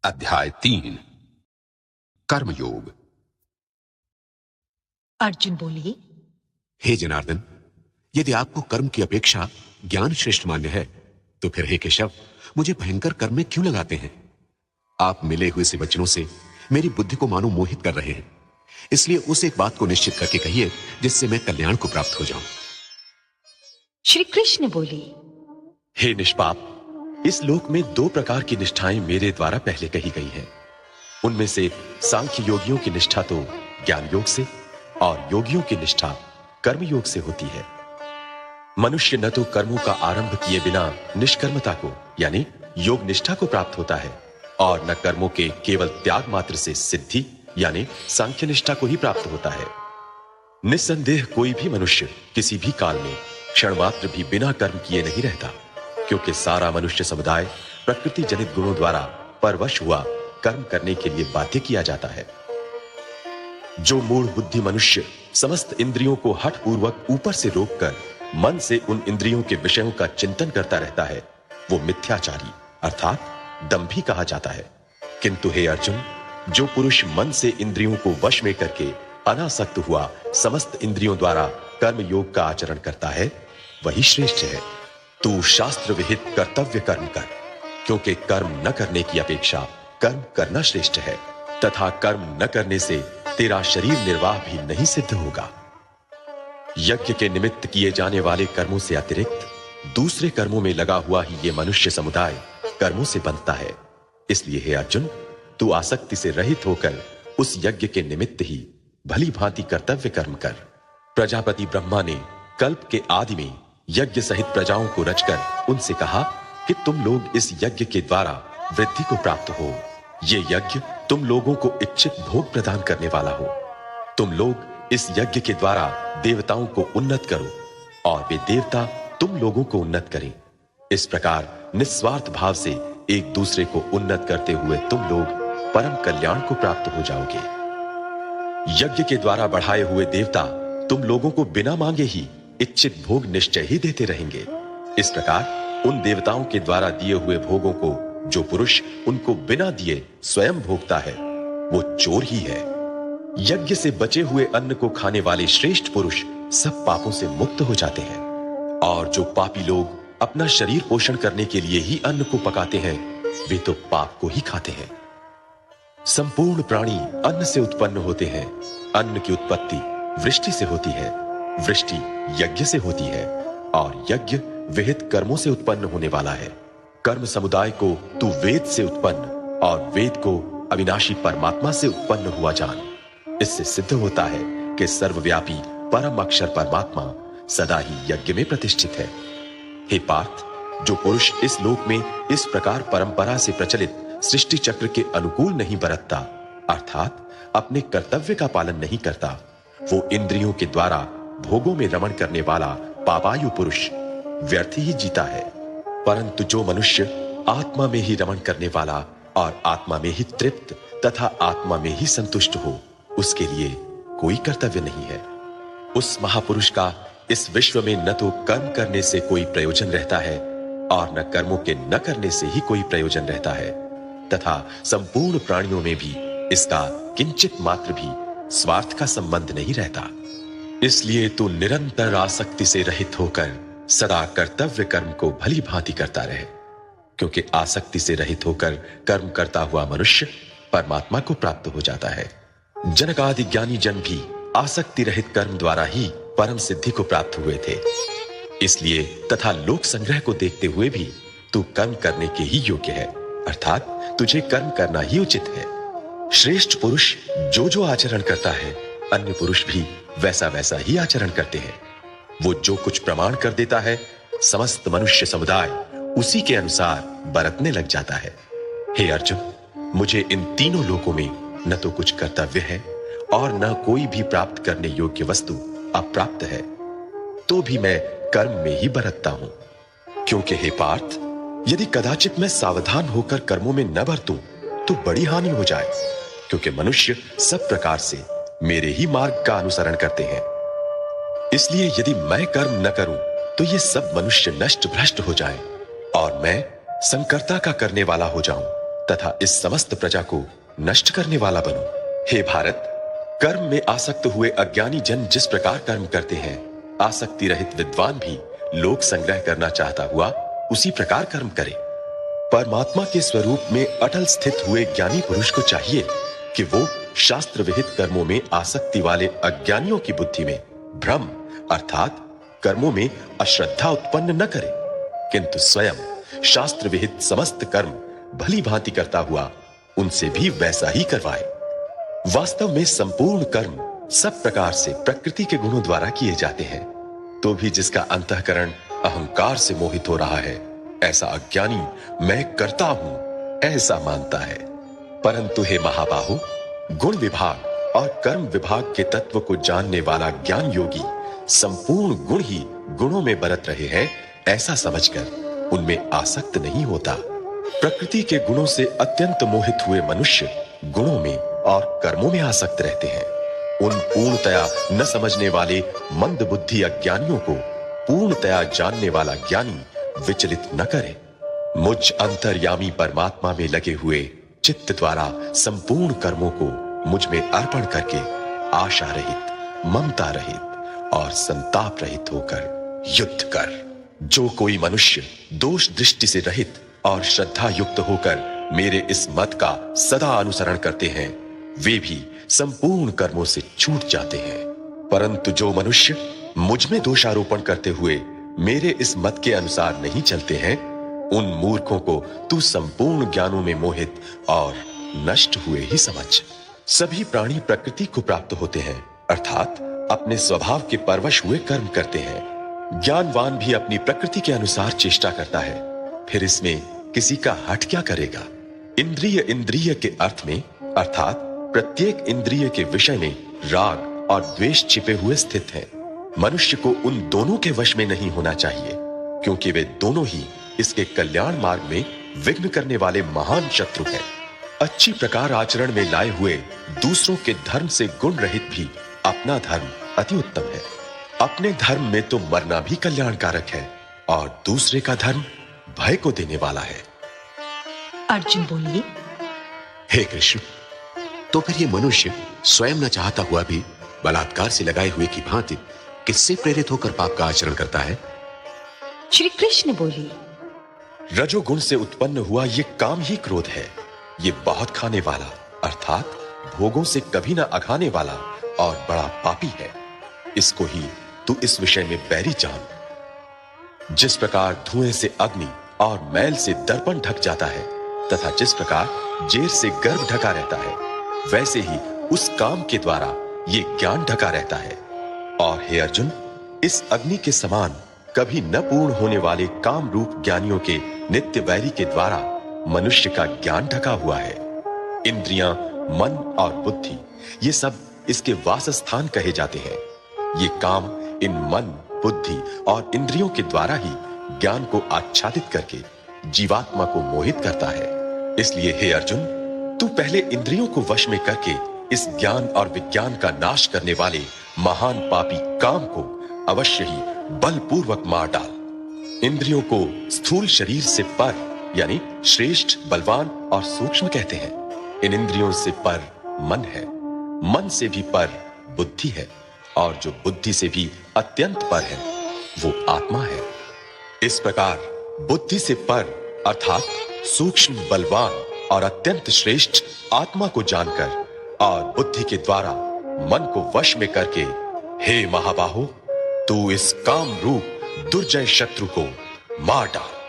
अध्याय 3 कर्मयोग। अर्जुन बोले, हे जनार्दन, यदि आपको कर्म की अपेक्षा ज्ञान श्रेष्ठ मान्य है तो फिर हे केशव, मुझे भयंकर कर्म में क्यों लगाते हैं? आप मिले हुए से वचनों से मेरी बुद्धि को मानो मोहित कर रहे हैं। इसलिए उस एक बात को निश्चित करके कहिए जिससे मैं कल्याण को प्राप्त हो जाऊं। श्री कृष्ण बोले, हे निष्पाप, इस लोक में 2 प्रकार की निष्ठाएं मेरे द्वारा पहले कही गई हैं। उनमें से सांख्य योगियों की निष्ठा तो ज्ञान योग से और योगियों की निष्ठा कर्म योग से होती है। मनुष्य न तो कर्मों का आरंभ किए बिना निष्कर्मता को यानी योग निष्ठा को प्राप्त होता है और न कर्मों के केवल त्याग मात्र से सिद्धि यानी सांख्य निष्ठा को ही प्राप्त होता है। निस्संदेह कोई भी मनुष्य किसी भी काल में क्षण मात्र भी बिना कर्म किए नहीं रहता, क्योंकि सारा मनुष्य समुदाय प्रकृति जनित गुणों द्वारा परवश हुआ कर्म करने के लिए बाध्य किया जाता है। जो मूढ़ बुद्धि मनुष्य समस्त इंद्रियों को हठ पूर्वक ऊपर से रोककर मन से उन इंद्रियों के विषयों का चिंतन करता रहता है, वो मिथ्याचारी अर्थात दंभी कहा जाता है। किंतु हे अर्जुन, जो पुरुष मन से इंद्रियों को वश में करके अनासक्त हुआ समस्त इंद्रियों द्वारा कर्म योग का आचरण करता है, वही श्रेष्ठ है। तू शास्त्र विहित कर्तव्य कर्म कर, क्योंकि कर्म न करने की अपेक्षा कर्म करना श्रेष्ठ है, तथा कर्म न करने से तेरा शरीर निर्वाह भी नहीं सिद्ध होगा। यज्ञ के निमित्त किए जाने वाले कर्मों से अतिरिक्त दूसरे कर्मों में लगा हुआ ही ये मनुष्य समुदाय कर्मों से बनता है। इसलिए हे अर्जुन, तू आसक्ति से रहित होकर उस यज्ञ के निमित्त ही भली भांति कर्तव्य कर्म कर। प्रजापति ब्रह्मा ने कल्प के आदि में यज्ञ सहित प्रजाओं को रचकर उनसे कहा कि तुम लोग इस यज्ञ के द्वारा वृद्धि को प्राप्त हो। ये यज्ञ तुम लोगों को इच्छित भोग प्रदान करने वाला हो। तुम लोग इस यज्ञ के द्वारा देवताओं को उन्नत करो और वे देवता तुम लोगों को उन्नत करें। इस प्रकार निस्वार्थ भाव से एक दूसरे को उन्नत करते हुए तुम लोग परम कल्याण को प्राप्त हो जाओगे। यज्ञ के द्वारा बढ़ाए हुए देवता तुम लोगों को बिना मांगे ही इच्छित भोग निश्चय ही देते रहेंगे। इस प्रकार उन देवताओं के द्वारा दिए हुए भोगों को जो पुरुष उनको बिना दिए स्वयं भोगता है, वो चोर ही है। यज्ञ से बचे हुए अन्न को खाने वाले श्रेष्ठ पुरुष सब पापों से मुक्त हो जाते हैं, और जो पापी लोग अपना शरीर पोषण करने के लिए ही अन्न को पकाते हैं, वे तो पाप को ही खाते हैं। संपूर्ण प्राणी अन्न से उत्पन्न होते हैं। अन्न की उत्पत्ति वृष्टि से होती है, वृष्टि यज्ञ से होती है, और यज्ञ विहित कर्मों से उत्पन्न होने वाला है। कर्म समुदाय को तू वेद से उत्पन्न और वेद को अविनाशी परमात्मा से उत्पन्न हुआ जान। इससे सिद्ध होता है कि सर्वव्यापी परम अक्षर परमात्मा सदा ही यज्ञ में प्रतिष्ठित है। हे पार्थ, जो पुरुष इस लोक में इस प्रकार परंपरा से प्रचलित सृष्टि चक्र के अनुकूल नहीं बरतता, अर्थात अपने कर्तव्य का पालन नहीं करता, वो इंद्रियों के द्वारा भोगों में रमण करने वाला पापायु पुरुष व्यर्थ ही जीता है। परंतु जो मनुष्य आत्मा में ही रमण करने वाला और आत्मा में ही तृप्त तथा आत्मा में ही संतुष्ट हो, उसके लिए कोई कर्तव्य नहीं है। उस महापुरुष का इस विश्व में न तो कर्म करने से कोई प्रयोजन रहता है और न कर्मों के न करने से ही कोई प्रयोजन रहता है, तथा संपूर्ण प्राणियों में भी इसका किंचित मात्र भी स्वार्थ का संबंध नहीं रहता। इसलिए तू निरंतर आसक्ति से रहित होकर सदा कर्तव्य कर्म को भली भांति करता रहे, क्योंकि आसक्ति से रहित होकर कर्म करता हुआ मनुष्य परमात्मा को प्राप्त हो जाता है। जनक आदि ज्ञानी जन भी आसक्ति रहित कर्म द्वारा ही परम सिद्धि को प्राप्त हुए थे। इसलिए तथा लोक संग्रह को देखते हुए भी तू कर्म करने के ही योग्य है, अर्थात तुझे कर्म करना ही उचित है। श्रेष्ठ पुरुष जो जो आचरण करता है, अन्य पुरुष भी वैसा वैसा ही आचरण करते हैं। वो जो कुछ प्रमाण कर देता है, समस्त मनुष्य समुदाय उसी के अनुसार बरतने लग जाता है। हे अर्जुन, मुझे इन तीनों लोकों में न तो कुछ कर्तव्य है और न कोई भी प्राप्त करने योग्य वस्तु अप्राप्त है, तो भी मैं कर्म में ही बरतता हूं। क्योंकि हे पार्थ, यदि कदाचित मैं सावधान होकर कर्मों में न बरतूं तो बड़ी हानि हो जाए, क्योंकि मनुष्य सब प्रकार से मेरे ही मार्ग का अनुसरण करते हैं। इसलिए यदि मैं कर्म न करूं तो ये सब मनुष्य नष्ट भ्रष्ट हो जाए और मैं संकर्ता का करने वाला हो जाऊं तथा इस समस्त प्रजा को नष्ट करने वाला बनूं। हे भारत, कर्म में आसक्त हुए अज्ञानी जन जिस प्रकार कर्म करते हैं, आसक्ति रहित विद्वान भी लोक संग्रह करना चाहता हुआ उसी प्रकार कर्म करे। परमात्मा के स्वरूप में अटल स्थित हुए ज्ञानी पुरुष को चाहिए कि वो शास्त्र विहित कर्मों में आसक्ति वाले अज्ञानियों की बुद्धि में भ्रम अर्थात कर्मों में अश्रद्धा उत्पन्न न करे, किंतु स्वयं शास्त्र विहित समस्त कर्म भली भांति करता हुआ उनसे भी वैसा ही करवाए। वास्तव में संपूर्ण कर्म सब प्रकार से प्रकृति के गुणों द्वारा किए जाते हैं, तो भी जिसका अंतःकरण अहंकार से मोहित हो रहा है, ऐसा अज्ञानी मैं करता हूं ऐसा मानता है। परंतु हे महाबाहो, गुण विभाग और कर्म विभाग के तत्व को जानने वाला ज्ञान योगी संपूर्ण गुण ही गुणों में बरत रहे हैं ऐसा समझकर उनमें आसक्त नहीं होता। प्रकृति के गुणों से अत्यंत मोहित हुए मनुष्य गुणों में और कर्मों में आसक्त रहते हैं। उन पूर्णतया न समझने वाले मंद बुद्धि अज्ञानियों को पूर्णतया जानने वाला ज्ञानी विचलित न करे। मुझ अंतर्यामी परमात्मा में लगे हुए चित्त द्वारा संपूर्ण कर्मों को मुझ में अर्पण करके आशा रहित, ममता रहित और संताप रहित होकर युद्ध कर। जो कोई मनुष्य दोष दृष्टि से रहित और श्रद्धा युक्त होकर मेरे इस मत का सदा अनुसरण करते हैं, वे भी संपूर्ण कर्मों से छूट जाते हैं। परंतु जो मनुष्य मुझ में दोषारोपण करते हुए मेरे इस मत के अनुसार नहीं चलते हैं, उन मूर्खों को तू संपूर्ण ज्ञानों में मोहित और नष्ट हुए ही समझ। सभी प्राणी प्रकृति को प्राप्त होते हैं, अर्थात अपने स्वभाव के परवश हुए कर्म करते हैं। ज्ञानवान भी अपनी प्रकृति के अनुसार चेष्टा करता है, फिर इसमें किसी का हठ क्या करेगा। इंद्रिय के अर्थ में अर्थात प्रत्येक इंद्रिय के विषय में राग और द्वेष छिपे हुए स्थित हैं। मनुष्य को उन दोनों के वश में नहीं होना चाहिए, क्योंकि वे दोनों ही इसके कल्याण मार्ग में विघ्न करने वाले महान शत्रु हैं। अच्छी प्रकार आचरण में लाए हुए दूसरों के धर्म से गुण रहित भी अपना धर्म अति उत्तम है। अपने धर्म में तो मरना भी कल्याणकारक है और दूसरे का धर्म भय को देने वाला है। अर्जुन बोलिए, हे कृष्ण, तो फिर ये मनुष्य स्वयं न चाहता हुआ भी बलात्कार से लगाए हुए की भांति किससे प्रेरित होकर पाप का आचरण करता है? श्री कृष्ण बोले, रजोगुण से उत्पन्न हुआ ये काम ही क्रोध है। ये बहुत खाने वाला अर्थात भोगों से कभी न अघाने वाला और बड़ा पापी है। इसको ही तू इस विषय में बैरी जान। जिस प्रकार धुएं से अग्नि और मैल से दर्पण ढक जाता है तथा जिस प्रकार जेर से गर्भ ढका रहता है, वैसे ही उस काम के द्वारा ये ज्ञान ढका रहता है। और हे अर्जुन, इस अग्नि के समान कभी न पूर्ण होने वाले काम रूप ज्ञानियों के नित्य वैरी के द्वारा मनुष्य का ज्ञान ढका हुआ है। इंद्रियां, मन और बुद्धि ये सब इसके वासस्थान कहे जाते हैं। ये काम इन मन, बुद्धि और इंद्रियों के द्वारा ही ज्ञान को आच्छादित करके जीवात्मा को मोहित करता है। इसलिए हे अर्जुन, तू पहले इंद्रियों को वश में करके इस ज्ञान और विज्ञान का नाश करने वाले महान पापी काम को अवश्य ही बलपूर्वक मार डाल। इंद्रियों को स्थूल शरीर से पर यानी श्रेष्ठ, बलवान और सूक्ष्म कहते हैं। इन इंद्रियों से पर मन है, मन से भी पर बुद्धि है, और जो बुद्धि से भी अत्यंत पर है वो आत्मा है। इस प्रकार बुद्धि से पर अर्थात सूक्ष्म, बलवान और अत्यंत श्रेष्ठ आत्मा को जानकर और बुद्धि के द्वारा मन को वश में करके, हे महाबाहो, तू इस काम रूप दुर्जय शत्रु को मार डाल।